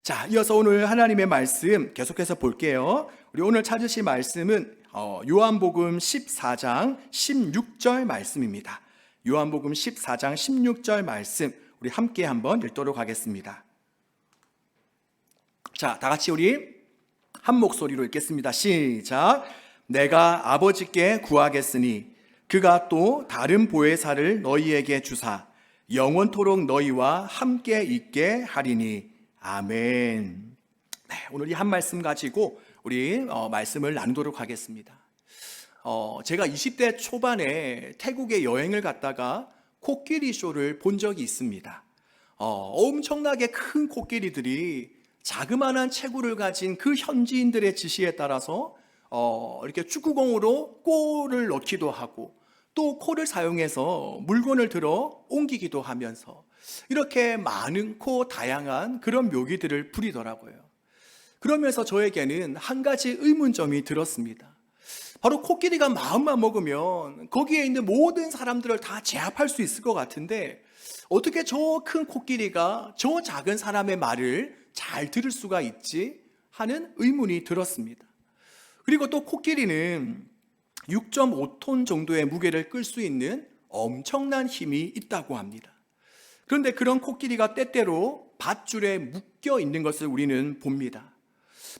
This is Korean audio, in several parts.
자, 이어서 오늘 하나님의 말씀 계속해서 볼게요. 우리 오늘 찾으실 말씀은 요한복음 14장 16절 말씀입니다. 요한복음 14장 16절 말씀 우리 함께 한번 읽도록 하겠습니다. 자, 다 같이 우리 한 목소리로 읽겠습니다. 시작. 내가 아버지께 구하겠으니 그가 또 다른 보혜사를 너희에게 주사 영원토록 너희와 함께 있게 하리니 아멘. 네, 오늘 이 한 말씀 가지고 우리 말씀을 나누도록 하겠습니다. 제가 20대 초반에 태국에 여행을 갔다가 코끼리 쇼를 본 적이 있습니다. 엄청나게 큰 코끼리들이 자그마한 체구를 가진 그 현지인들의 지시에 따라서 이렇게 축구공으로 골을 넣기도 하고 또 코를 사용해서 물건을 들어 옮기기도 하면서 이렇게 많고 다양한 그런 묘기들을 부리더라고요. 그러면서 저에게는 한 가지 의문점이 들었습니다. 바로 코끼리가 마음만 먹으면 거기에 있는 모든 사람들을 다 제압할 수 있을 것 같은데 어떻게 저 큰 코끼리가 저 작은 사람의 말을 잘 들을 수가 있지 하는 의문이 들었습니다. 그리고 또 코끼리는 6.5톤 정도의 무게를 끌 수 있는 엄청난 힘이 있다고 합니다. 그런데 그런 코끼리가 때때로 밧줄에 묶여 있는 것을 우리는 봅니다.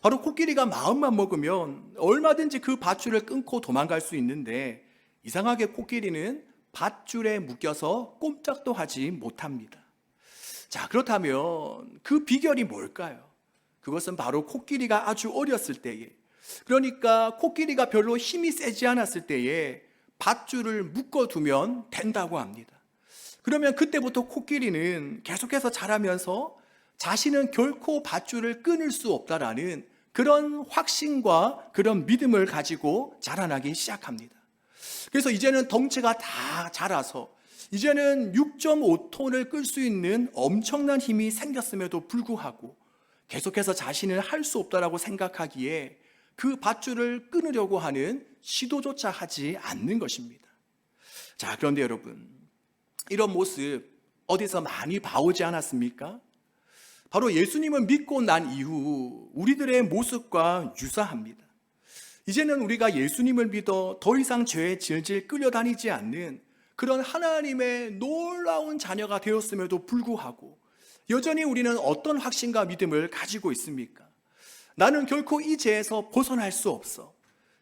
바로 코끼리가 마음만 먹으면 얼마든지 그 밧줄을 끊고 도망갈 수 있는데 이상하게 코끼리는 밧줄에 묶여서 꼼짝도 하지 못합니다. 자, 그렇다면 그 비결이 뭘까요? 그것은 바로 코끼리가 아주 어렸을 때에, 그러니까 코끼리가 별로 힘이 세지 않았을 때에 밧줄을 묶어두면 된다고 합니다. 그러면 그때부터 코끼리는 계속해서 자라면서 자신은 결코 밧줄을 끊을 수 없다라는 그런 확신과 그런 믿음을 가지고 자라나기 시작합니다. 그래서 이제는 덩치가 다 자라서 이제는 6.5톤을 끌 수 있는 엄청난 힘이 생겼음에도 불구하고 계속해서 자신은 할 수 없다라고 생각하기에 그 밧줄을 끊으려고 하는 시도조차 하지 않는 것입니다. 자, 그런데 여러분, 이런 모습 어디서 많이 봐오지 않았습니까? 바로 예수님을 믿고 난 이후 우리들의 모습과 유사합니다. 이제는 우리가 예수님을 믿어 더 이상 죄에 질질 끌려다니지 않는 그런 하나님의 놀라운 자녀가 되었음에도 불구하고 여전히 우리는 어떤 확신과 믿음을 가지고 있습니까? 나는 결코 이 죄에서 벗어날 수 없어.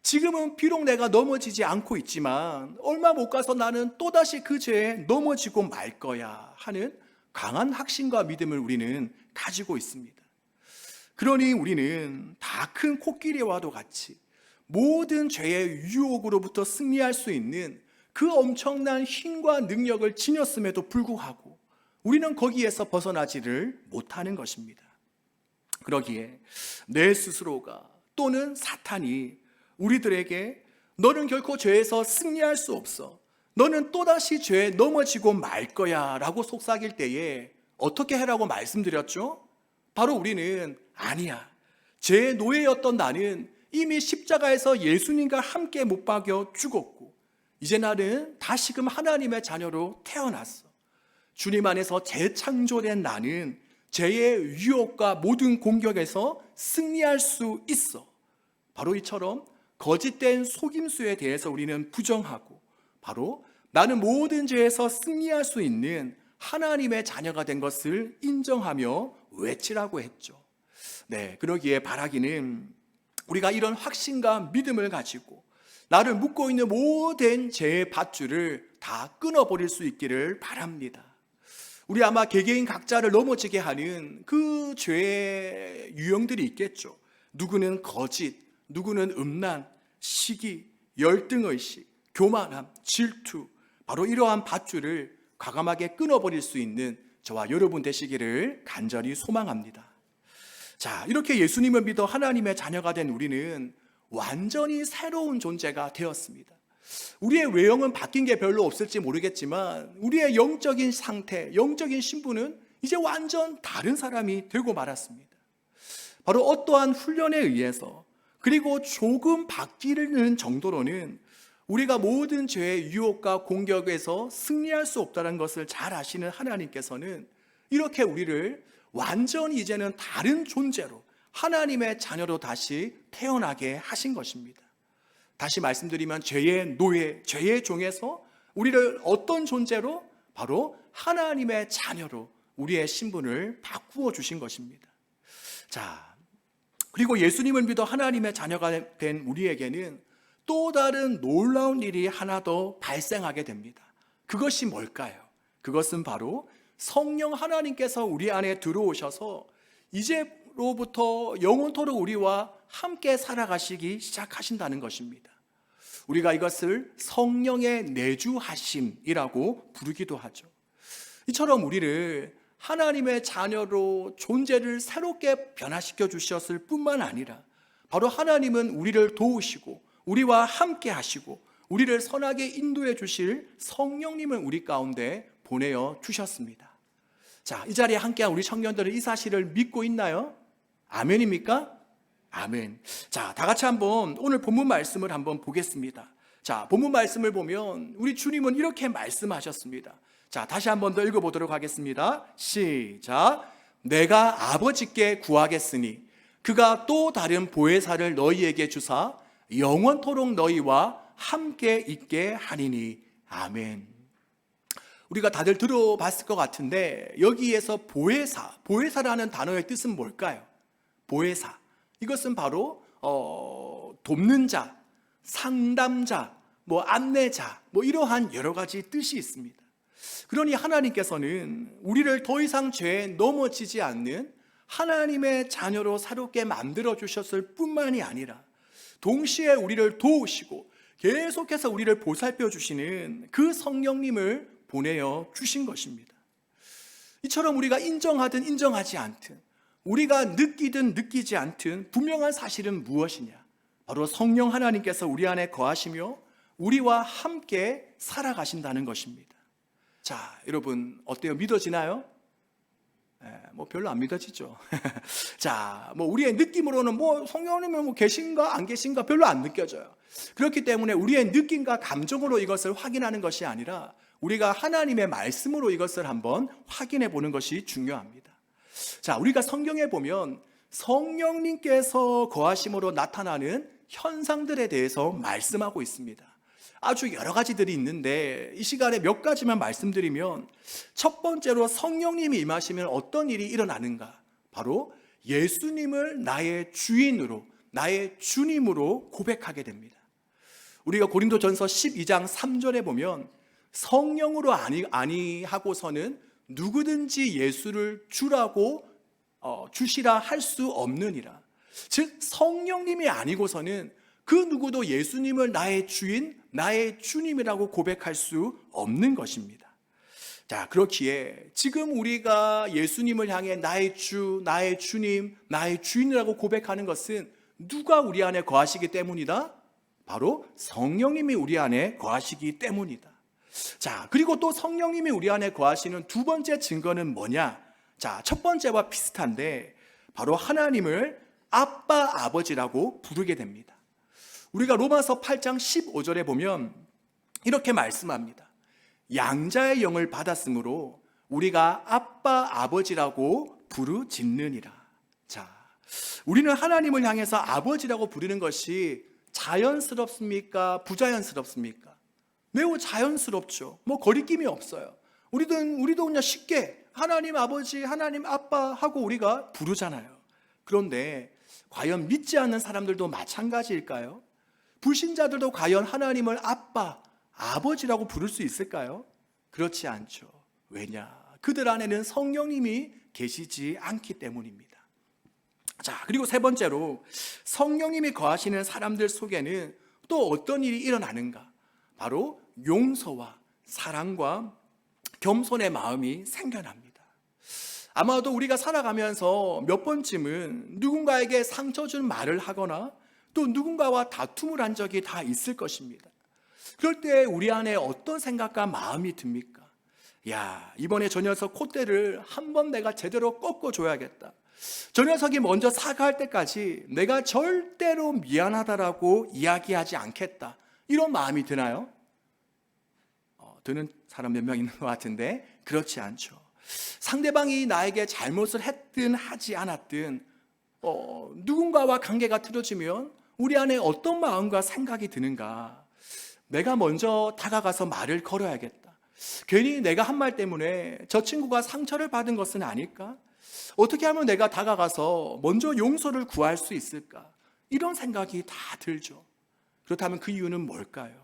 지금은 비록 내가 넘어지지 않고 있지만 얼마 못 가서 나는 또다시 그 죄에 넘어지고 말 거야 하는 강한 확신과 믿음을 우리는 가지고 있습니다. 그러니 우리는 다 큰 코끼리와도 같이 모든 죄의 유혹으로부터 승리할 수 있는 그 엄청난 힘과 능력을 지녔음에도 불구하고 우리는 거기에서 벗어나지를 못하는 것입니다. 그러기에 내 스스로가 또는 사탄이 우리들에게 너는 결코 죄에서 승리할 수 없어, 너는 또다시 죄에 넘어지고 말 거야 라고 속삭일 때에 어떻게 해라고 말씀드렸죠? 바로 우리는 아니야, 죄의 노예였던 나는 이미 십자가에서 예수님과 함께 못 박여 죽었고 이제 나는 다시금 하나님의 자녀로 태어났어. 주님 안에서 재창조된 나는 죄의 유혹과 모든 공격에서 승리할 수 있어. 바로 이처럼 거짓된 속임수에 대해서 우리는 부정하고 바로 나는 모든 죄에서 승리할 수 있는 하나님의 자녀가 된 것을 인정하며 외치라고 했죠. 네, 그러기에 바라기는 우리가 이런 확신과 믿음을 가지고 나를 묶고 있는 모든 죄의 밧줄을 다 끊어버릴 수 있기를 바랍니다. 우리 아마 개개인 각자를 넘어지게 하는 그 죄의 유형들이 있겠죠. 누구는 거짓, 누구는 음란, 시기, 열등의식, 교만함, 질투, 바로 이러한 밧줄을 과감하게 끊어버릴 수 있는 저와 여러분 되시기를 간절히 소망합니다. 자, 이렇게 예수님을 믿어 하나님의 자녀가 된 우리는 완전히 새로운 존재가 되었습니다. 우리의 외형은 바뀐 게 별로 없을지 모르겠지만 우리의 영적인 상태, 영적인 신분은 이제 완전 다른 사람이 되고 말았습니다. 바로 어떠한 훈련에 의해서 그리고 조금 바뀌는 정도로는 우리가 모든 죄의 유혹과 공격에서 승리할 수 없다는 것을 잘 아시는 하나님께서는 이렇게 우리를 완전히 이제는 다른 존재로 하나님의 자녀로 다시 태어나게 하신 것입니다. 다시 말씀드리면 죄의 노예, 죄의 종에서 우리를 어떤 존재로? 바로 하나님의 자녀로 우리의 신분을 바꾸어 주신 것입니다. 자, 그리고 예수님을 믿어 하나님의 자녀가 된 우리에게는 또 다른 놀라운 일이 하나 더 발생하게 됩니다. 그것이 뭘까요? 그것은 바로 성령 하나님께서 우리 안에 들어오셔서 이제로부터 영원토록 우리와 함께 살아가시기 시작하신다는 것입니다. 우리가 이것을 성령의 내주하심이라고 부르기도 하죠. 이처럼 우리를 하나님의 자녀로 존재를 새롭게 변화시켜 주셨을 뿐만 아니라 바로 하나님은 우리를 도우시고 우리와 함께 하시고 우리를 선하게 인도해 주실 성령님을 우리 가운데 보내어 주셨습니다. 자, 이 자리에 함께한 우리 청년들은 이 사실을 믿고 있나요? 아멘입니까? 아멘. 자, 다 같이 한번 오늘 본문 말씀을 한번 보겠습니다. 자, 본문 말씀을 보면 우리 주님은 이렇게 말씀하셨습니다. 자, 다시 한번 더 읽어보도록 하겠습니다. 시작. 내가 아버지께 구하겠으니 그가 또 다른 보혜사를 너희에게 주사 영원토록 너희와 함께 있게 하리니. 아멘. 우리가 다들 들어봤을 것 같은데 여기에서 보혜사라는 단어의 뜻은 뭘까요? 보혜사. 이것은 바로 돕는 자, 상담자, 안내자, 이러한 여러 가지 뜻이 있습니다. 그러니 하나님께서는 우리를 더 이상 죄에 넘어지지 않는 하나님의 자녀로 새롭게 만들어 주셨을 뿐만이 아니라 동시에 우리를 도우시고 계속해서 우리를 보살펴 주시는 그 성령님을 보내어 주신 것입니다. 이처럼 우리가 인정하든 인정하지 않든 우리가 느끼든 느끼지 않든 분명한 사실은 무엇이냐? 바로 성령 하나님께서 우리 안에 거하시며 우리와 함께 살아가신다는 것입니다. 자, 여러분 어때요? 믿어지나요? 별로 안 믿어지죠. 자, 우리의 느낌으로는 성령님은 계신가 안 계신가 별로 안 느껴져요. 그렇기 때문에 우리의 느낌과 감정으로 이것을 확인하는 것이 아니라 우리가 하나님의 말씀으로 이것을 한번 확인해 보는 것이 중요합니다. 자, 우리가 성경에 보면 성령님께서 거하심으로 나타나는 현상들에 대해서 말씀하고 있습니다. 아주 여러 가지들이 있는데 이 시간에 몇 가지만 말씀드리면 첫 번째로 성령님이 임하시면 어떤 일이 일어나는가? 바로 예수님을 나의 주인으로, 나의 주님으로 고백하게 됩니다. 우리가 고린도전서 12장 3절에 보면 성령으로 아니하고서는 누구든지 예수를 주시라 할 수 없느니라. 즉 성령님이 아니고서는 그 누구도 예수님을 나의 주인, 나의 주님이라고 고백할 수 없는 것입니다. 자, 그렇기에 지금 우리가 예수님을 향해 나의 주, 나의 주님, 나의 주인이라고 고백하는 것은 누가 우리 안에 거하시기 때문이다? 바로 성령님이 우리 안에 거하시기 때문이다. 자, 그리고 또 성령님이 우리 안에 거하시는 두 번째 증거는 뭐냐? 자, 첫 번째와 비슷한데 바로 하나님을 아빠, 아버지라고 부르게 됩니다. 우리가 로마서 8장 15절에 보면 이렇게 말씀합니다. 양자의 영을 받았으므로 우리가 아빠, 아버지라고 부르짖느니라. 자, 우리는 하나님을 향해서 아버지라고 부르는 것이 자연스럽습니까? 부자연스럽습니까? 매우 자연스럽죠. 거리낌이 없어요. 우리도 그냥 쉽게 하나님 아버지, 하나님 아빠 하고 우리가 부르잖아요. 그런데 과연 믿지 않는 사람들도 마찬가지일까요? 불신자들도 과연 하나님을 아빠, 아버지라고 부를 수 있을까요? 그렇지 않죠. 왜냐? 그들 안에는 성령님이 계시지 않기 때문입니다. 자, 그리고 세 번째로 성령님이 거하시는 사람들 속에는 또 어떤 일이 일어나는가? 바로 용서와 사랑과 겸손의 마음이 생겨납니다. 아마도 우리가 살아가면서 몇 번쯤은 누군가에게 상처 준 말을 하거나 또 누군가와 다툼을 한 적이 다 있을 것입니다. 그럴 때 우리 안에 어떤 생각과 마음이 듭니까? 야, 이번에 저 녀석 콧대를 한번 내가 제대로 꺾어줘야겠다. 저 녀석이 먼저 사과할 때까지 내가 절대로 미안하다라고 이야기하지 않겠다. 이런 마음이 드나요? 드는 사람 몇 명 있는 것 같은데 그렇지 않죠. 상대방이 나에게 잘못을 했든 하지 않았든 누군가와 관계가 틀어지면 우리 안에 어떤 마음과 생각이 드는가? 내가 먼저 다가가서 말을 걸어야겠다. 괜히 내가 한 말 때문에 저 친구가 상처를 받은 것은 아닐까? 어떻게 하면 내가 다가가서 먼저 용서를 구할 수 있을까? 이런 생각이 다 들죠. 그렇다면 그 이유는 뭘까요?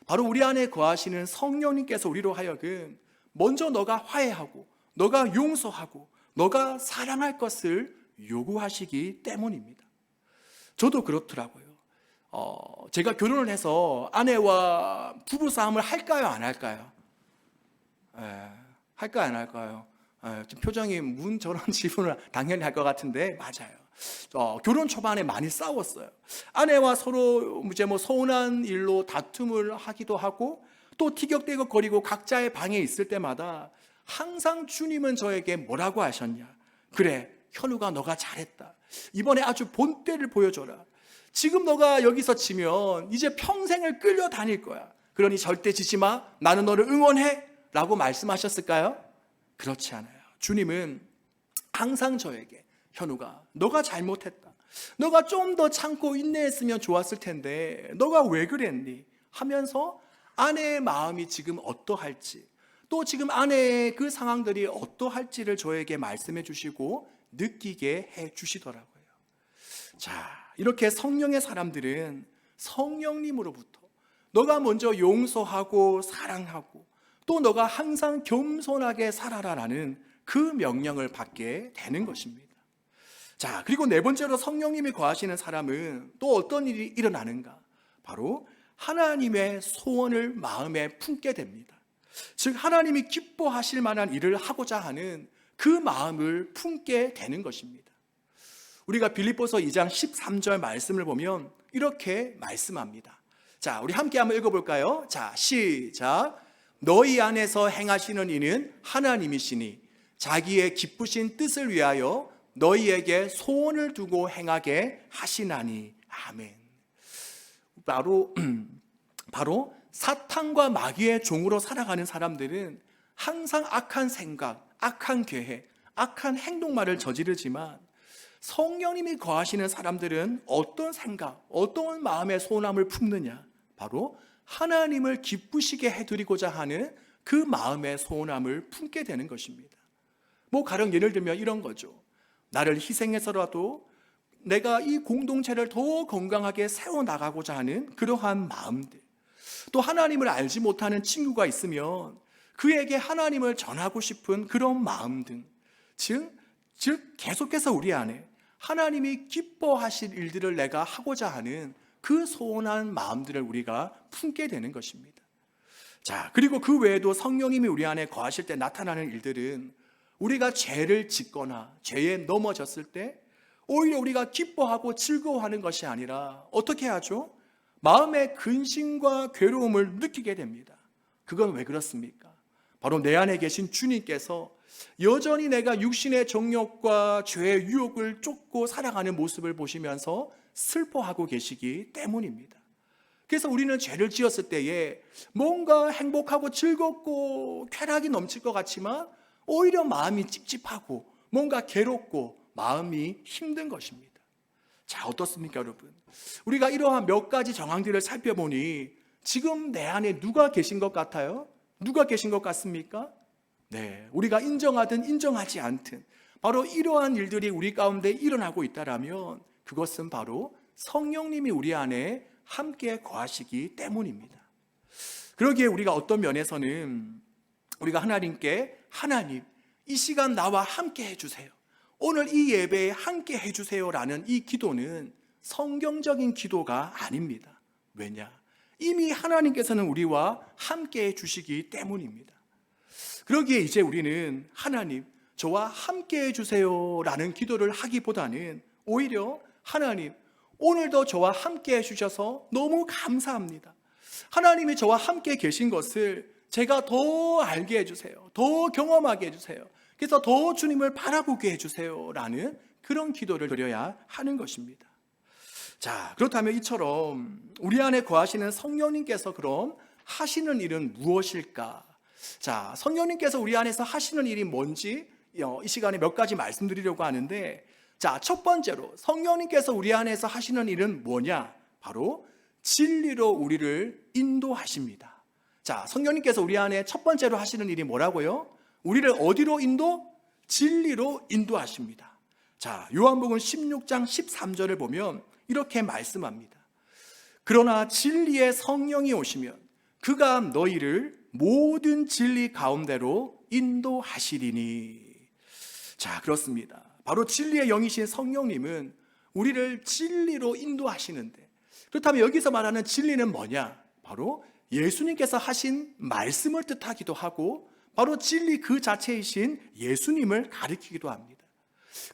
바로 우리 안에 거하시는 성령님께서 우리로 하여금 먼저 너가 화해하고 너가 용서하고 너가 사랑할 것을 요구하시기 때문입니다. 저도 그렇더라고요. 제가 결혼을 해서 아내와 부부싸움을 할까요, 안 할까요? 할까요, 안 할까요? 지금 표정이 저런 질문을 당연히 할 것 같은데 맞아요. 결혼 초반에 많이 싸웠어요. 아내와 서로 이제 서운한 일로 다툼을 하기도 하고 또 티격태격거리고 각자의 방에 있을 때마다 항상 주님은 저에게 뭐라고 하셨냐? 그래, 현우가 너가 잘했다. 이번에 아주 본때를 보여줘라. 지금 너가 여기서 지면 이제 평생을 끌려다닐 거야. 그러니 절대 지지 마. 나는 너를 응원해. 라고 말씀하셨을까요? 그렇지 않아요. 주님은 항상 저에게 현우가 너가 잘못했다. 너가 좀 더 참고 인내했으면 좋았을 텐데 너가 왜 그랬니? 하면서 아내의 마음이 지금 어떠할지 또 지금 아내의 그 상황들이 어떠할지를 저에게 말씀해 주시고 느끼게 해 주시더라고요. 자, 이렇게 성령의 사람들은 성령님으로부터 너가 먼저 용서하고 사랑하고 또 너가 항상 겸손하게 살아라라는 그 명령을 받게 되는 것입니다. 자, 그리고 네 번째로 성령님이 거하시는 사람은 또 어떤 일이 일어나는가? 바로 하나님의 소원을 마음에 품게 됩니다. 즉 하나님이 기뻐하실 만한 일을 하고자 하는 그 마음을 품게 되는 것입니다. 우리가 빌립보서 2장 13절 말씀을 보면 이렇게 말씀합니다. 자, 우리 함께 한번 읽어볼까요? 자, 시작. 너희 안에서 행하시는 이는 하나님이시니 자기의 기쁘신 뜻을 위하여 너희에게 소원을 두고 행하게 하시나니. 아멘. 바로 사탄과 마귀의 종으로 살아가는 사람들은 항상 악한 생각, 악한 계획, 악한 행동만을 저지르지만 성령님이 거하시는 사람들은 어떤 생각, 어떤 마음의 소원함을 품느냐? 바로 하나님을 기쁘시게 해드리고자 하는 그 마음의 소원함을 품게 되는 것입니다. 가령 예를 들면 이런 거죠. 나를 희생해서라도 내가 이 공동체를 더 건강하게 세워나가고자 하는 그러한 마음들. 또 하나님을 알지 못하는 친구가 있으면 그에게 하나님을 전하고 싶은 그런 마음 등. 즉 계속해서 우리 안에 하나님이 기뻐하실 일들을 내가 하고자 하는 그 소원한 마음들을 우리가 품게 되는 것입니다. 자, 그리고 그 외에도 성령님이 우리 안에 거하실 때 나타나는 일들은 우리가 죄를 짓거나 죄에 넘어졌을 때 오히려 우리가 기뻐하고 즐거워하는 것이 아니라 어떻게 하죠? 마음의 근심과 괴로움을 느끼게 됩니다. 그건 왜 그렇습니까? 바로 내 안에 계신 주님께서 여전히 내가 육신의 정욕과 죄의 유혹을 쫓고 살아가는 모습을 보시면서 슬퍼하고 계시기 때문입니다. 그래서 우리는 죄를 지었을 때에 뭔가 행복하고 즐겁고 쾌락이 넘칠 것 같지만 오히려 마음이 찝찝하고 뭔가 괴롭고 마음이 힘든 것입니다. 자, 어떻습니까, 여러분? 우리가 이러한 몇 가지 정황들을 살펴보니 지금 내 안에 누가 계신 것 같아요? 누가 계신 것 같습니까? 네, 우리가 인정하든 인정하지 않든 바로 이러한 일들이 우리 가운데 일어나고 있다라면 그것은 바로 성령님이 우리 안에 함께 거하시기 때문입니다. 그러기에 우리가 어떤 면에서는 우리가 하나님께 하나님, 이 시간 나와 함께 해주세요. 오늘 이 예배에 함께 해주세요라는 이 기도는 성경적인 기도가 아닙니다. 왜냐? 이미 하나님께서는 우리와 함께 해주시기 때문입니다. 그러기에 이제 우리는 하나님, 저와 함께 해주세요라는 기도를 하기보다는 오히려 하나님, 오늘도 저와 함께 해주셔서 너무 감사합니다. 하나님이 저와 함께 계신 것을 제가 더 알게 해주세요. 더 경험하게 해주세요. 그래서 더 주님을 바라보게 해주세요라는 그런 기도를 드려야 하는 것입니다. 자, 그렇다면 이처럼 우리 안에 거하시는 성령님께서 그럼 하시는 일은 무엇일까? 자, 성령님께서 우리 안에서 하시는 일이 뭔지 이 시간에 몇 가지 말씀드리려고 하는데, 자, 첫 번째로 성령님께서 우리 안에서 하시는 일은 뭐냐? 바로 진리로 우리를 인도하십니다. 자, 성령님께서 우리 안에 첫 번째로 하시는 일이 뭐라고요? 우리를 어디로 진리로 인도하십니다. 자, 요한복음 16장 13절을 보면 이렇게 말씀합니다. 그러나 진리의 성령이 오시면 그가 너희를 모든 진리 가운데로 인도하시리니. 자, 그렇습니다. 바로 진리의 영이신 성령님은 우리를 진리로 인도하시는데, 그렇다면 여기서 말하는 진리는 뭐냐? 바로 예수님께서 하신 말씀을 뜻하기도 하고, 바로 진리 그 자체이신 예수님을 가리키기도 합니다.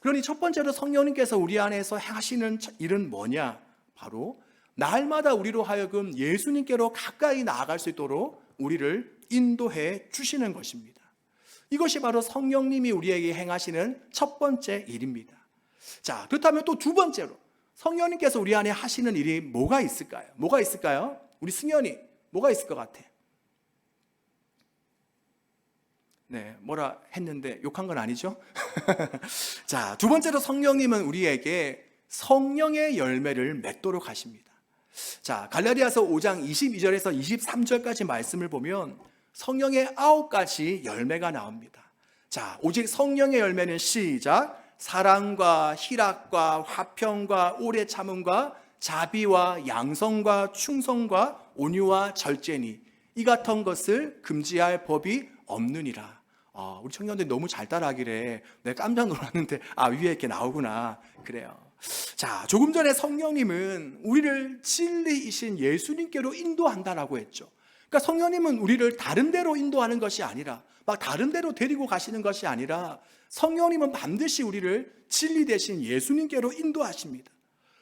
그러니 첫 번째로 성령님께서 우리 안에서 하시는 일은 뭐냐? 바로 날마다 우리로 하여금 예수님께로 가까이 나아갈 수 있도록 우리를 인도해 주시는 것입니다. 이것이 바로 성령님이 우리에게 행하시는 첫 번째 일입니다. 자, 그렇다면 또 두 번째로 성령님께서 우리 안에 하시는 일이 뭐가 있을까요? 뭐가 있을까요? 우리 승현이 뭐가 있을 것 같아? 네, 뭐라 했는데 욕한 건 아니죠? 자, 두 번째로 성령님은 우리에게 성령의 열매를 맺도록 하십니다. 자, 갈라디아서 5장 22절에서 23절까지 말씀을 보면 성령의 9가지 열매가 나옵니다. 자, 오직 성령의 열매는 시작, 사랑과 희락과 화평과 오래 참음과 자비와 양성과 충성과 온유와 절제니 이 같은 것을 금지할 법이 없느니라. 우리 청년들이 너무 잘 따라하기래 내가 깜짝 놀랐는데 위에 이렇게 나오구나. 그래요. 자, 조금 전에 성령님은 우리를 진리이신 예수님께로 인도한다라고 했죠. 그러니까 성령님은 우리를 다른 데로 인도하는 것이 아니라, 막 다른 데로 데리고 가시는 것이 아니라, 성령님은 반드시 우리를 진리 대신 예수님께로 인도하십니다.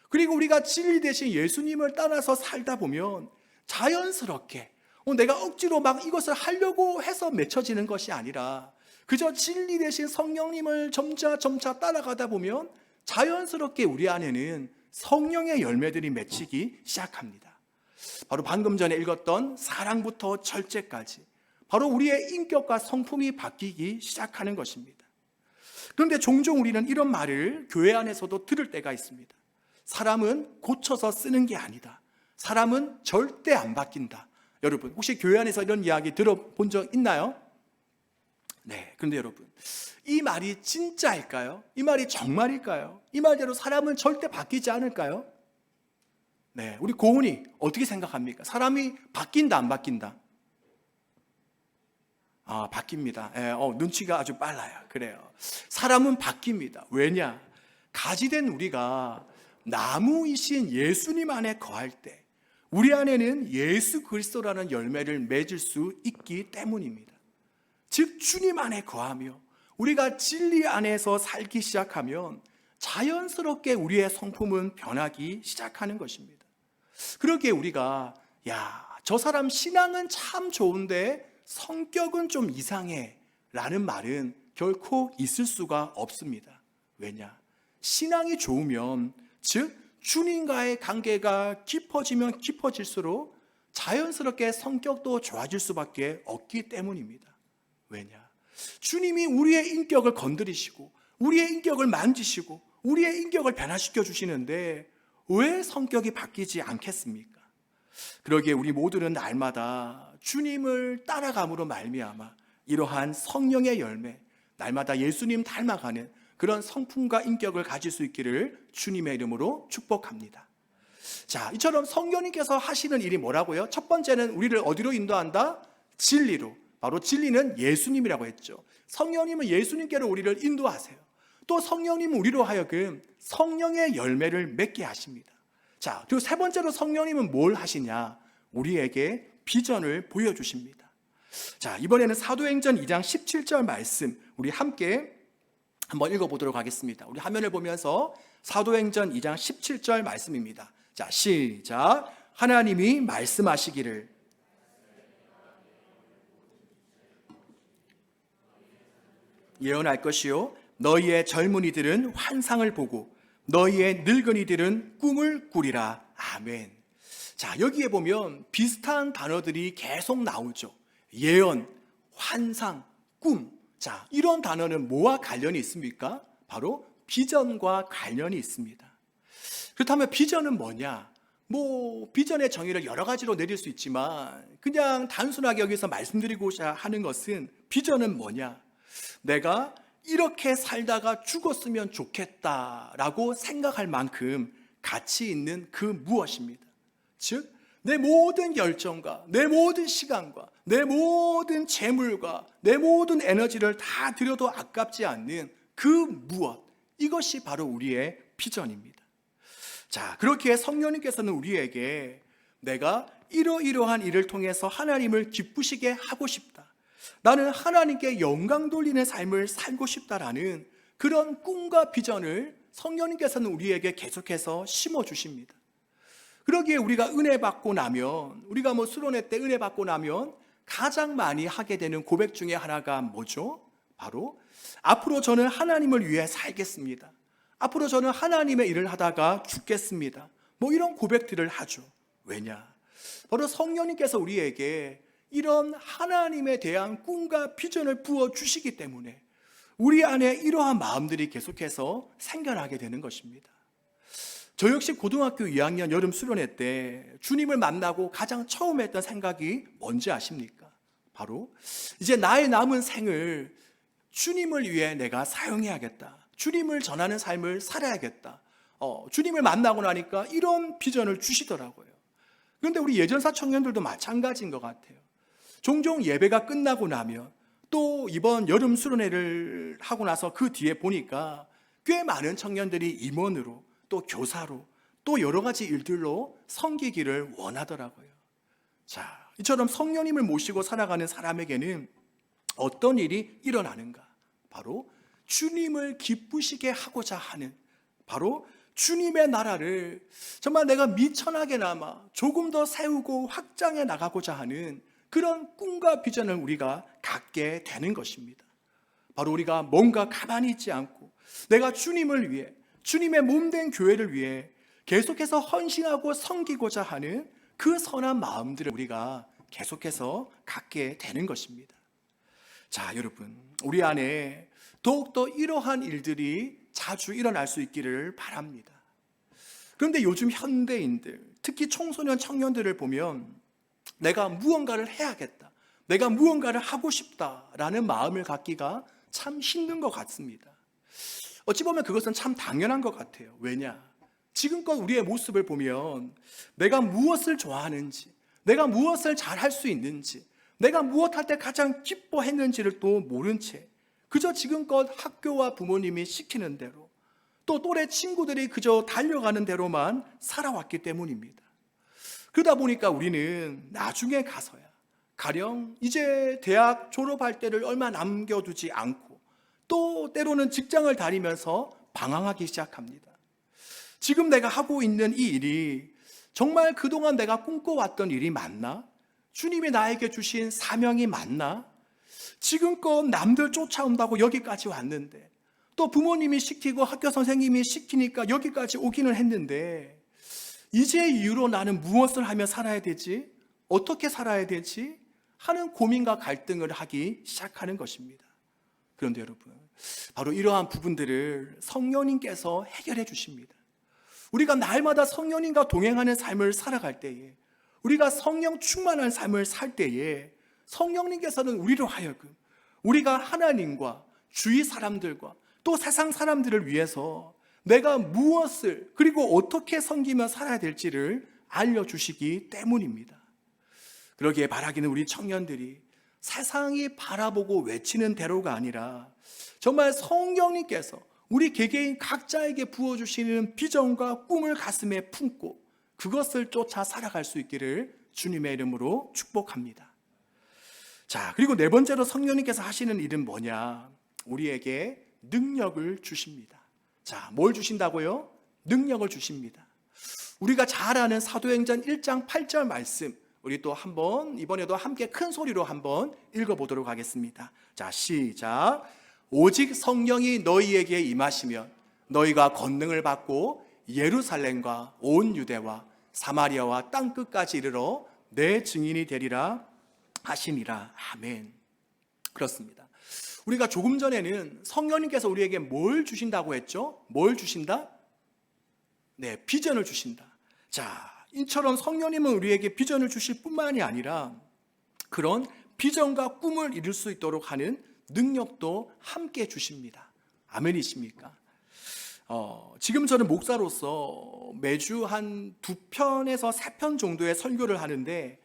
그리고 우리가 진리 대신 예수님을 따라서 살다 보면 자연스럽게 내가 억지로 막 이것을 하려고 해서 맺혀지는 것이 아니라, 그저 진리 대신 성령님을 점차 따라가다 보면 자연스럽게 우리 안에는 성령의 열매들이 맺히기 시작합니다. 바로 방금 전에 읽었던 사랑부터 절제까지 바로 우리의 인격과 성품이 바뀌기 시작하는 것입니다. 그런데 종종 우리는 이런 말을 교회 안에서도 들을 때가 있습니다. 사람은 고쳐서 쓰는 게 아니다. 사람은 절대 안 바뀐다. 여러분, 혹시 교회 안에서 이런 이야기 들어본 적 있나요? 네, 그런데 여러분, 이 말이 진짜일까요? 이 말이 정말일까요? 이 말대로 사람은 절대 바뀌지 않을까요? 네, 우리 고은이 어떻게 생각합니까? 사람이 바뀐다, 안 바뀐다? 바뀝니다. 눈치가 아주 빨라요. 그래요. 사람은 바뀝니다. 왜냐? 가지된 우리가 나무이신 예수님 안에 거할 때 우리 안에는 예수 그리스도라는 열매를 맺을 수 있기 때문입니다. 즉 주님 안에 거하며 우리가 진리 안에서 살기 시작하면 자연스럽게 우리의 성품은 변하기 시작하는 것입니다. 그러기에 우리가 저 사람 신앙은 참 좋은데 성격은 좀 이상해 라는 말은 결코 있을 수가 없습니다. 왜냐? 신앙이 좋으면, 즉 주님과의 관계가 깊어지면 깊어질수록 자연스럽게 성격도 좋아질 수밖에 없기 때문입니다. 왜냐? 주님이 우리의 인격을 건드리시고 우리의 인격을 만지시고 우리의 인격을 변화시켜 주시는데 왜 성격이 바뀌지 않겠습니까? 그러기에 우리 모두는 날마다 주님을 따라감으로 말미암아 이러한 성령의 열매, 날마다 예수님 닮아가는 그런 성품과 인격을 가질 수 있기를 주님의 이름으로 축복합니다. 자, 이처럼 성령님께서 하시는 일이 뭐라고요? 첫 번째는 우리를 어디로 인도한다? 진리로. 바로 진리는 예수님이라고 했죠. 성령님은 예수님께로 우리를 인도하세요. 또 성령님은 우리로 하여금 성령의 열매를 맺게 하십니다. 자, 그리고 세 번째로 성령님은 뭘 하시냐? 우리에게 비전을 보여주십니다. 자, 이번에는 사도행전 2장 17절 말씀 우리 함께 한번 읽어보도록 하겠습니다. 우리 화면을 보면서 사도행전 2장 17절 말씀입니다. 자, 시작. 하나님이 말씀하시기를 예언할 것이요 너희의 젊은이들은 환상을 보고 너희의 늙은이들은 꿈을 꾸리라. 아멘. 자, 여기에 보면 비슷한 단어들이 계속 나오죠. 예언, 환상, 꿈. 자, 이런 단어는 뭐와 관련이 있습니까? 바로 비전과 관련이 있습니다. 그렇다면 비전은 뭐냐? 비전의 정의를 여러 가지로 내릴 수 있지만 그냥 단순하게 여기서 말씀드리고자 하는 것은 비전은 뭐냐? 내가 이렇게 살다가 죽었으면 좋겠다라고 생각할 만큼 가치 있는 그 무엇입니다. 즉, 내 모든 열정과 내 모든 시간과 내 모든 재물과 내 모든 에너지를 다 들여도 아깝지 않는 그 무엇, 이것이 바로 우리의 비전입니다. 자, 그렇게 성령님께서는 우리에게 내가 이러이러한 일을 통해서 하나님을 기쁘시게 하고 싶다, 나는 하나님께 영광 돌리는 삶을 살고 싶다라는 그런 꿈과 비전을 성령님께서는 우리에게 계속해서 심어주십니다. 그러기에 우리가 은혜 받고 나면, 우리가 수련회 때 은혜 받고 나면 가장 많이 하게 되는 고백 중에 하나가 뭐죠? 바로 앞으로 저는 하나님을 위해 살겠습니다. 앞으로 저는 하나님의 일을 하다가 죽겠습니다. 이런 고백들을 하죠. 왜냐? 바로 성령님께서 우리에게 이런 하나님에 대한 꿈과 비전을 부어주시기 때문에 우리 안에 이러한 마음들이 계속해서 생겨나게 되는 것입니다. 저 역시 고등학교 2학년 여름 수련회 때 주님을 만나고 가장 처음 했던 생각이 뭔지 아십니까? 바로 이제 나의 남은 생을 주님을 위해 내가 사용해야겠다, 주님을 전하는 삶을 살아야겠다. 주님을 만나고 나니까 이런 비전을 주시더라고요. 그런데 우리 예전사 청년들도 마찬가지인 것 같아요. 종종 예배가 끝나고 나면 또 이번 여름 수련회를 하고 나서 그 뒤에 보니까 꽤 많은 청년들이 임원으로 또 교사로 또 여러 가지 일들로 섬기기를 원하더라고요. 자, 이처럼 성령님을 모시고 살아가는 사람에게는 어떤 일이 일어나는가? 바로 주님을 기쁘시게 하고자 하는, 바로 주님의 나라를 정말 내가 미천하게나마 조금 더 세우고 확장해 나가고자 하는 그런 꿈과 비전을 우리가 갖게 되는 것입니다. 바로 우리가 뭔가 가만히 있지 않고 내가 주님을 위해, 주님의 몸된 교회를 위해 계속해서 헌신하고 섬기고자 하는 그 선한 마음들을 우리가 계속해서 갖게 되는 것입니다. 자, 여러분, 우리 안에 더욱더 이러한 일들이 자주 일어날 수 있기를 바랍니다. 그런데 요즘 현대인들, 특히 청소년 청년들을 보면 내가 무언가를 해야겠다, 내가 무언가를 하고 싶다라는 마음을 갖기가 참 힘든 것 같습니다. 어찌 보면 그것은 참 당연한 것 같아요. 왜냐? 지금껏 우리의 모습을 보면 내가 무엇을 좋아하는지, 내가 무엇을 잘할 수 있는지, 내가 무엇 할 때 가장 기뻐했는지를 또 모른 채 그저 지금껏 학교와 부모님이 시키는 대로, 또 또래 친구들이 그저 달려가는 대로만 살아왔기 때문입니다. 그러다 보니까 우리는 나중에 가서야, 가령 이제 대학 졸업할 때를 얼마 남겨두지 않고 또 때로는 직장을 다니면서 방황하기 시작합니다. 지금 내가 하고 있는 이 일이 정말 그동안 내가 꿈꿔왔던 일이 맞나? 주님이 나에게 주신 사명이 맞나? 지금껏 남들 쫓아온다고 여기까지 왔는데, 또 부모님이 시키고 학교 선생님이 시키니까 여기까지 오기는 했는데, 이제 이후로 나는 무엇을 하며 살아야 되지? 어떻게 살아야 되지? 하는 고민과 갈등을 하기 시작하는 것입니다. 그런데 여러분, 바로 이러한 부분들을 성령님께서 해결해 주십니다. 우리가 날마다 성령님과 동행하는 삶을 살아갈 때에, 우리가 성령 충만한 삶을 살 때에 성령님께서는 우리로 하여금 우리가 하나님과 주위 사람들과 또 세상 사람들을 위해서 내가 무엇을 그리고 어떻게 섬기며 살아야 될지를 알려주시기 때문입니다. 그러기에 바라기는 우리 청년들이 세상이 바라보고 외치는 대로가 아니라 정말 성령님께서 우리 개개인 각자에게 부어주시는 비전과 꿈을 가슴에 품고 그것을 쫓아 살아갈 수 있기를 주님의 이름으로 축복합니다. 자, 그리고 네 번째로 성령님께서 하시는 일은 뭐냐? 우리에게 능력을 주십니다. 자, 뭘 주신다고요? 능력을 주십니다. 우리가 잘 아는 사도행전 1장 8절 말씀, 우리 또 한번 이번에도 함께 큰 소리로 한번 읽어보도록 하겠습니다. 자, 시작. 오직 성령이 너희에게 임하시면 너희가 권능을 받고 예루살렘과 온 유대와 사마리아와 땅끝까지 이르러 내 증인이 되리라 하시니라. 아멘. 그렇습니다. 우리가 조금 전에는 성령님께서 우리에게 뭘 주신다고 했죠? 뭘 주신다? 네, 비전을 주신다. 자, 이처럼 성령님은 우리에게 비전을 주실 뿐만이 아니라 그런 비전과 꿈을 이룰 수 있도록 하는 능력도 함께 주십니다. 아멘이십니까? 지금 저는 목사로서 매주 한 2편에서 3편 정도의 설교를 하는데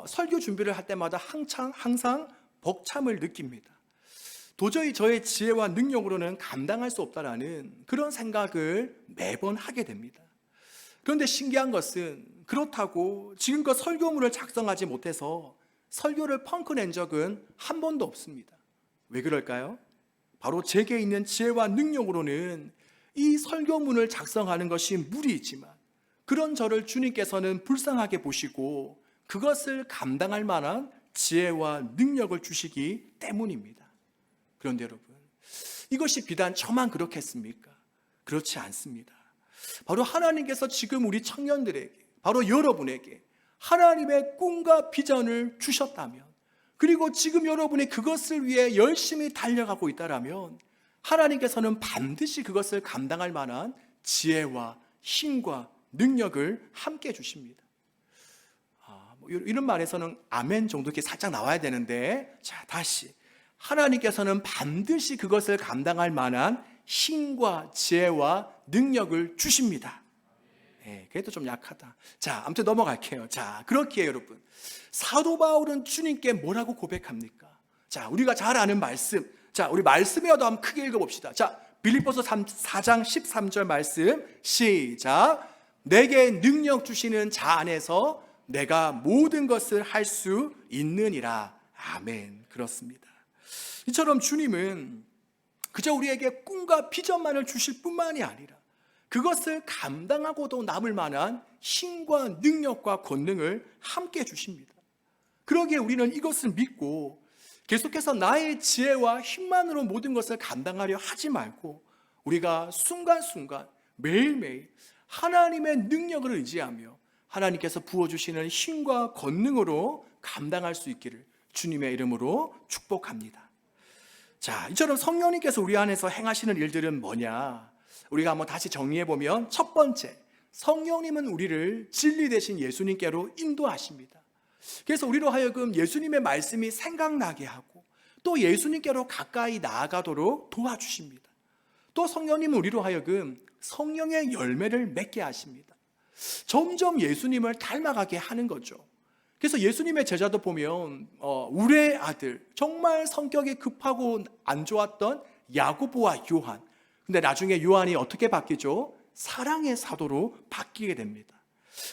설교 준비를 할 때마다 항상 벅참을 느낍니다. 도저히 저의 지혜와 능력으로는 감당할 수 없다라는 그런 생각을 매번 하게 됩니다. 그런데 신기한 것은 그렇다고 지금껏 설교문을 작성하지 못해서 설교를 펑크 낸 적은 한 번도 없습니다. 왜 그럴까요? 바로 제게 있는 지혜와 능력으로는 이 설교문을 작성하는 것이 무리이지만 그런 저를 주님께서는 불쌍하게 보시고 그것을 감당할 만한 지혜와 능력을 주시기 때문입니다. 그런데 여러분, 이것이 비단 저만 그렇겠습니까? 그렇지 않습니다. 바로 하나님께서 지금 우리 청년들에게, 바로 여러분에게 하나님의 꿈과 비전을 주셨다면, 그리고 지금 여러분이 그것을 위해 열심히 달려가고 있다면 하나님께서는 반드시 그것을 감당할 만한 지혜와 힘과 능력을 함께 주십니다. 이런 말에서는 아멘 정도 이렇게 살짝 나와야 되는데, 자, 다시 하나님께서는 반드시 그것을 감당할 만한 힘과 지혜와 능력을 주십니다. 네, 그래도 좀 약하다. 자, 아무튼 넘어갈게요. 자, 그렇기에 여러분, 사도 바울은 주님께 뭐라고 고백합니까? 자, 우리가 잘 아는 말씀. 자, 우리 말씀이라도 한번 크게 읽어봅시다. 자, 빌립보서 4장 13절 말씀 시작. 내게 능력 주시는 자 안에서 내가 모든 것을 할 수 있느니라. 아멘. 그렇습니다. 이처럼 주님은 그저 우리에게 꿈과 비전만을 주실 뿐만이 아니라 그것을 감당하고도 남을 만한 힘과 능력과 권능을 함께 주십니다. 그러기에 우리는 이것을 믿고 계속해서 나의 지혜와 힘만으로 모든 것을 감당하려 하지 말고 우리가 순간순간 매일매일 하나님의 능력을 의지하며 하나님께서 부어주시는 힘과 권능으로 감당할 수 있기를 주님의 이름으로 축복합니다. 자, 이처럼 성령님께서 우리 안에서 행하시는 일들은 뭐냐? 우리가 한번 다시 정리해보면 첫 번째, 성령님은 우리를 진리 되신 예수님께로 인도하십니다. 그래서 우리로 하여금 예수님의 말씀이 생각나게 하고 또 예수님께로 가까이 나아가도록 도와주십니다. 또 성령님은 우리로 하여금 성령의 열매를 맺게 하십니다. 점점 예수님을 닮아가게 하는 거죠. 그래서 예수님의 제자도 보면 우레의 아들, 정말 성격이 급하고 안 좋았던 야고보와 요한, 근데 나중에 요한이 어떻게 바뀌죠? 사랑의 사도로 바뀌게 됩니다.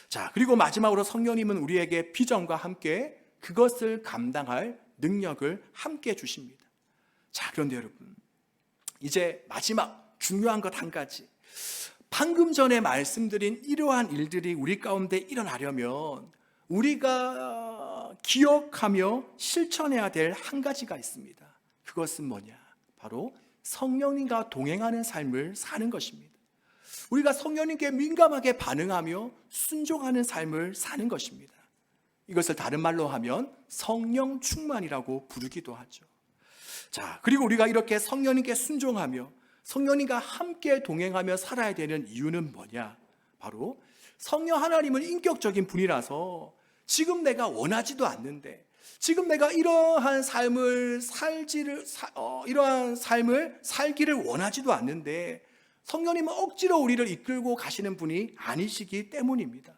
자, 그리고 마지막으로 성령님은 우리에게 비전과 함께 그것을 감당할 능력을 함께 주십니다. 자, 그런데 여러분, 이제 마지막 중요한 것 한 가지. 방금 전에 말씀드린 이러한 일들이 우리 가운데 일어나려면 우리가 기억하며 실천해야 될 한 가지가 있습니다. 그것은 뭐냐? 바로 성령님과 동행하는 삶을 사는 것입니다. 우리가 성령님께 민감하게 반응하며 순종하는 삶을 사는 것입니다. 이것을 다른 말로 하면 성령 충만이라고 부르기도 하죠. 자, 그리고 우리가 이렇게 성령님께 순종하며 성령님과 함께 동행하며 살아야 되는 이유는 뭐냐? 바로 성령 하나님은 인격적인 분이라서 지금 내가 원하지도 않는데, 지금 내가 이러한 삶을 살기를 원하지도 않는데 성령님은 억지로 우리를 이끌고 가시는 분이 아니시기 때문입니다.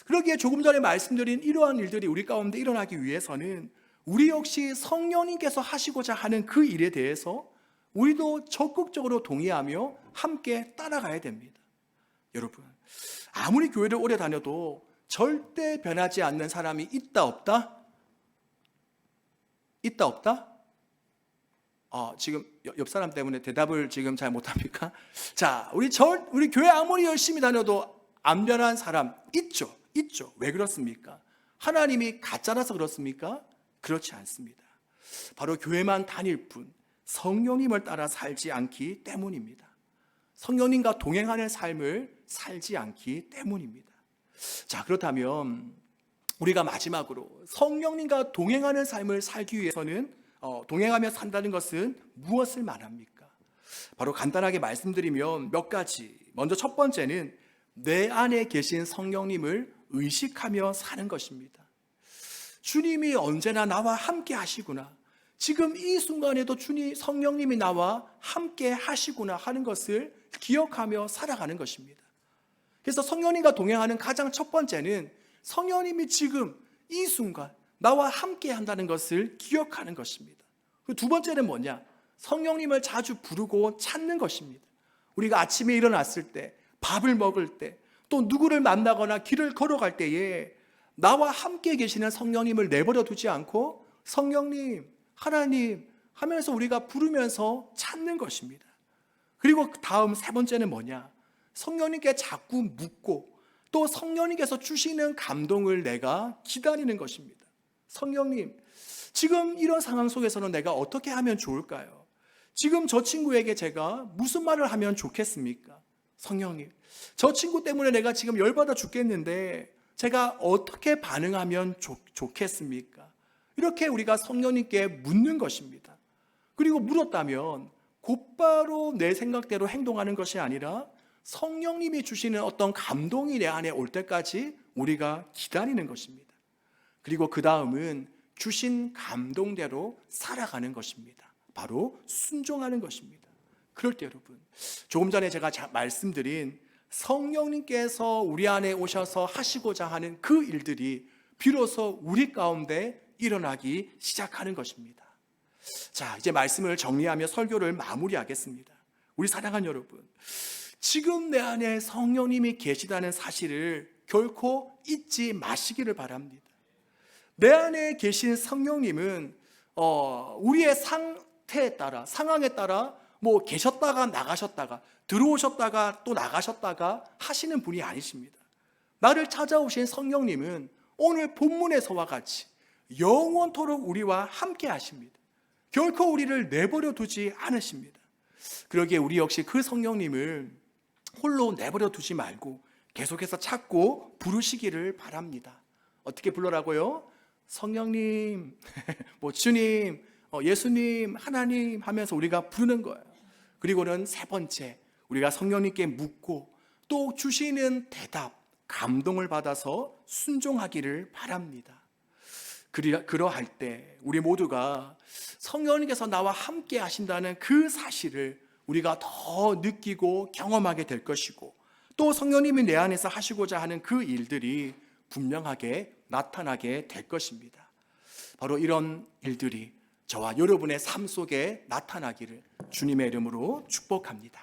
그러기에 조금 전에 말씀드린 이러한 일들이 우리 가운데 일어나기 위해서는 우리 역시 성령님께서 하시고자 하는 그 일에 대해서 우리도 적극적으로 동의하며 함께 따라가야 됩니다. 여러분, 아무리 교회를 오래 다녀도 절대 변하지 않는 사람이 있다 없다? 있다 없다? 지금 옆 사람 때문에 대답을 지금 잘 못합니까? 자, 우리 교회 아무리 열심히 다녀도 안 변한 사람 있죠? 있죠. 왜 그렇습니까? 하나님이 가짜라서 그렇습니까? 그렇지 않습니다. 바로 교회만 다닐 뿐 성령님을 따라 살지 않기 때문입니다. 성령님과 동행하는 삶을 살지 않기 때문입니다. 자, 그렇다면 우리가 마지막으로 성령님과 동행하는 삶을 살기 위해서는 동행하며 산다는 것은 무엇을 말합니까? 바로 간단하게 말씀드리면 몇 가지. 먼저 첫 번째는 내 안에 계신 성령님을 의식하며 사는 것입니다. 주님이 언제나 나와 함께 하시구나. 지금 이 순간에도 성령님이 나와 함께 하시구나 하는 것을 기억하며 살아가는 것입니다. 그래서 성령님과 동행하는 가장 첫 번째는 성령님이 지금 이 순간 나와 함께 한다는 것을 기억하는 것입니다. 두 번째는 뭐냐? 성령님을 자주 부르고 찾는 것입니다. 우리가 아침에 일어났을 때, 밥을 먹을 때, 또 누구를 만나거나 길을 걸어갈 때에 나와 함께 계시는 성령님을 내버려 두지 않고 성령님, 하나님 하면서 우리가 부르면서 찾는 것입니다. 그리고 다음 세 번째는 뭐냐? 성령님께 자꾸 묻고 또 성령님께서 주시는 감동을 내가 기다리는 것입니다. 성령님, 지금 이런 상황 속에서는 내가 어떻게 하면 좋을까요? 지금 저 친구에게 제가 무슨 말을 하면 좋겠습니까? 성령님, 저 친구 때문에 내가 지금 열받아 죽겠는데 제가 어떻게 반응하면 좋겠습니까? 이렇게 우리가 성령님께 묻는 것입니다. 그리고 물었다면 곧바로 내 생각대로 행동하는 것이 아니라 성령님이 주시는 어떤 감동이 내 안에 올 때까지 우리가 기다리는 것입니다. 그리고 그 다음은 주신 감동대로 살아가는 것입니다. 바로 순종하는 것입니다. 그럴 때 여러분, 조금 전에 제가 말씀드린 성령님께서 우리 안에 오셔서 하시고자 하는 그 일들이 비로소 우리 가운데 일어나기 시작하는 것입니다. 자, 이제 말씀을 정리하며 설교를 마무리하겠습니다. 우리 사랑하는 여러분, 지금 내 안에 성령님이 계시다는 사실을 결코 잊지 마시기를 바랍니다. 내 안에 계신 성령님은 우리의 상태에 따라, 상황에 따라 계셨다가 나가셨다가 들어오셨다가 또 나가셨다가 하시는 분이 아니십니다. 나를 찾아오신 성령님은 오늘 본문에서와 같이 영원토록 우리와 함께 하십니다. 결코 우리를 내버려 두지 않으십니다. 그러기에 우리 역시 그 성령님을 홀로 내버려 두지 말고 계속해서 찾고 부르시기를 바랍니다. 어떻게 불러라고요? 성령님, 주님, 예수님, 하나님 하면서 우리가 부르는 거예요. 그리고는 세 번째, 우리가 성령님께 묻고 또 주시는 대답, 감동을 받아서 순종하기를 바랍니다. 그러할 때 우리 모두가 성령님께서 나와 함께 하신다는 그 사실을 우리가 더 느끼고 경험하게 될 것이고, 또 성령님이 내 안에서 하시고자 하는 그 일들이 분명하게 나타나게 될 것입니다. 바로 이런 일들이 저와 여러분의 삶 속에 나타나기를 주님의 이름으로 축복합니다.